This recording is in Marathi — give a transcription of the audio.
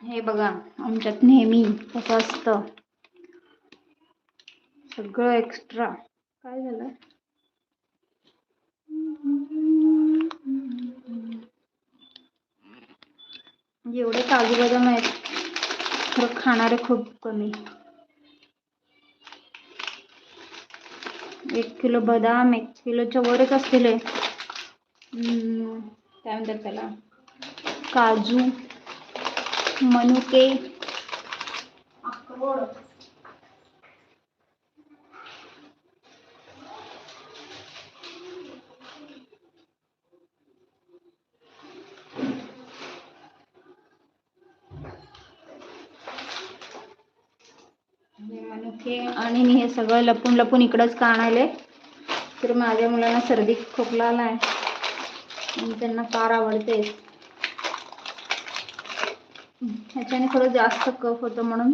हे बघा आमच्यात नेहमी कसं असतं, सगळं एक्स्ट्रा. काय झालं? एवढे काजू बदाम आहेत, खरं खाणारे खूप कमी. 1 किलो बदाम 1 किलोच्या वरच असतील. काय म्हणतात त्याला, काजू, मनुके, अक्रोड. मनुके. आणि मी हे सगळं लपून लपून इकडंच का आणायले, तर माझ्या मुलांना सर्दी खोकला आलाय आणि त्यांना फार आवडते. ह्याच्याने थोडं जास्त कफ होतं म्हणून